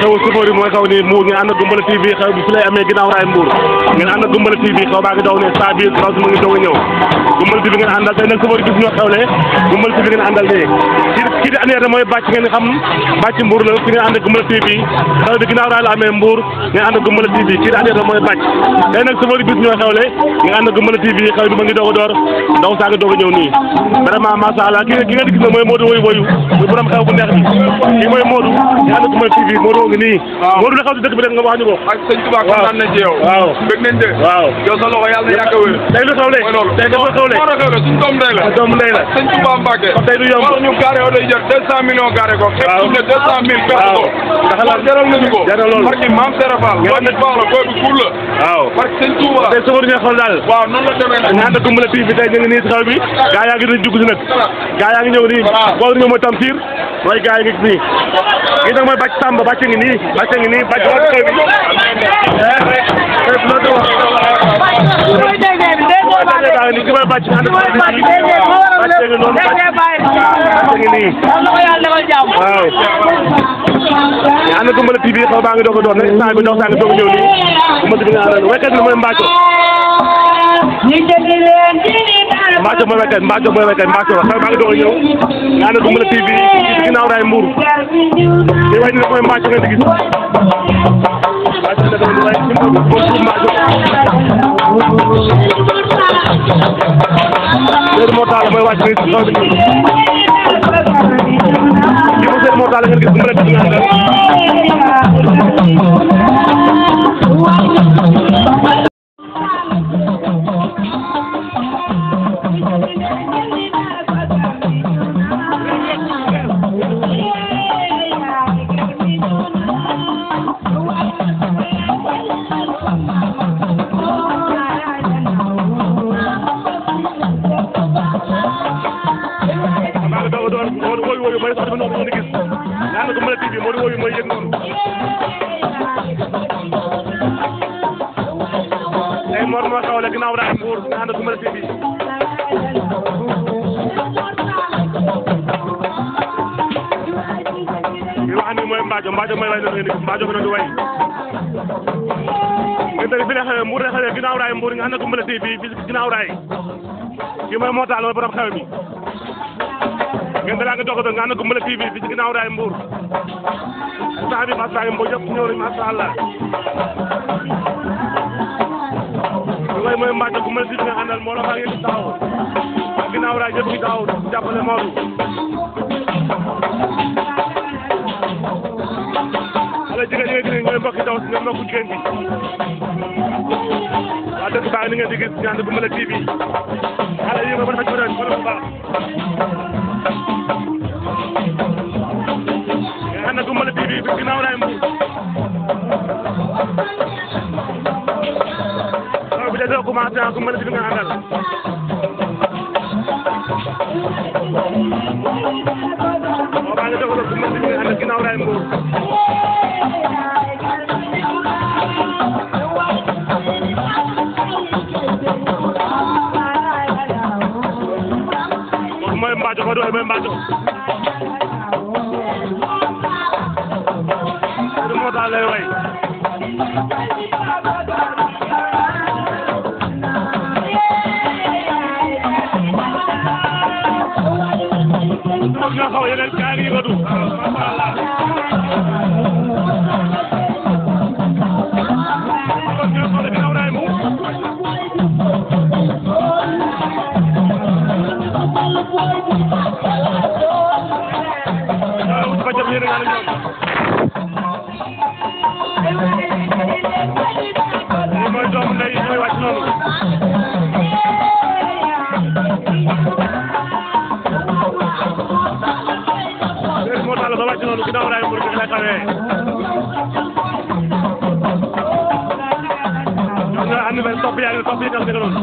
xew safari mooy xaw ni Mbour ngeen ànd ak Goumbala TV xew bi fi lay amee ginnaaw raay Mbour ngeen ànd ak Goumbala TV xew baa ngi daw ne saa biir xaw si mu ngi doog a ñëw Goumbala TV ngeen àndal tey nag safari bis ñoo xewle Goumbala TV ngeen àndal nii kii di annière mooy bàcc ngeen xam bàcc Mbour la fi ngeen ànd ak Goumbala TV xew bi ginnaaw raay la amee Mbour ngeen ànd ak Goumbala TV kii di annière mooy bàcc tey nag safari bis ñoo xewle ngeen ànd ak Goumbala TV xew bi ma ngi doog a door daw saa ngi doog a ñëw nii vraiment macha allah ki nga gis ne mooy Modou woyu muy borom xew bu neex bi kii mooy Modou ngeen ànd ak Goumbala TV Modou ngi nii Modou la xaw si dëkk bi rek nga wax ñu ko ak sëñ Touba kontaan nañ ci yow waaw bëgg nañ de waaw yow sa loxo yàlla na yàgg a wér tey lu xewle tey dafa xewle moo xewle suñu doom ndey la sëñ Touba Mbacke tey du yomb ñu garé o day jël 200 millions garé ko xepp ne 200 000 perte ko ndax jaral nañu ko barki maam Sera Fall loolu baax la booy bi kuul la waaw barki sëñ Touba tey sofër ñoo xool daal waaw noonu la demee nag ñu ànd ak Goumbala TV tey ñu ngi nii si xew bi gaa yaa ngi dañ dugg si nag gaa yaa ngi ñëw nii boobu ñëw mooy Tamsir mooy gaa yi ngi nii kii nag mooy bàcc Samba bàcc ngi nii bàcc ngi nii bàcc wax xew bi ki mooy bàcc ànd ak bàcc ngi noonu bàcc ngi nii waaw ñu ànd ak Goumbala TV xew baa ngi doog a doon nag saa bi dox saa ngi doog a ñëw nii Goumbala TV nga àndal waykat bi mooy Mbathio Mbathio mooy waykat Mbathio mooy waykat Mbathio xew baa ngi doog a ñëw ñu ànd ak Goumbala TV ci ginnaaw raay Mbour li way ni nag mooy Mbathio ngeen di gis Mbathio nag mooy way ci Mbathio Seydou Mortala mooy wàcc nii si xew bi nii kii mooy Seydou Mortala ngeen gis Goumbala TV nga àndal Mor moo xewle ginnaaw raay Mbour nga ànd ak Goumbala TV li wax ni mooy Mbathio Mbathio mooy way na ngeen gis Mbathio ko doon di way ngeen tey fi la xewee Mbour la xewee ginnaaw raay Mbour nga ànd ak Goumbala TV fi ginnaaw raay kii mooy Mortala mooy borom xew mi ngeen dalaa nga doog a doon nga ànd ak Goumbala TV fi ci ginnaaw raay Mbour saa bi masaa Mbour yëpp ñëw nañ macha allah mooy mooy Mbathio Goumbala TV nga àndal moo la maa ngi di taxaw ak ginnaaw raay yëpp ngi taxaw jàppale Modou ala jigéen ñi nga gis ñooy mbokki taw si ñoom mbokku jigéen bi waa dëkk baa ni ngeen di gis ñu ànd Goumbala TV ala yi nga mën a faj ba bu baax nga ànd Goumbala TV bi ginnaaw raay Mbour commencé ah Gumbala TV ngeen àndal. maa ngi doon Gumbala TV ngeen àndal ginnaaw raay Mbour. mooy Mbathio ko doy mooy Mbathio moo tax lay way nga xaw yeneen kaar yi wadu mashallah mooy doomu ndey yi mooy wàcc noonu moo tax la ba wàcc noonu ginnaaw raay Mbour lay xawee ñoo nga ànd ba topp yaa ngi topp yi kas nga noonu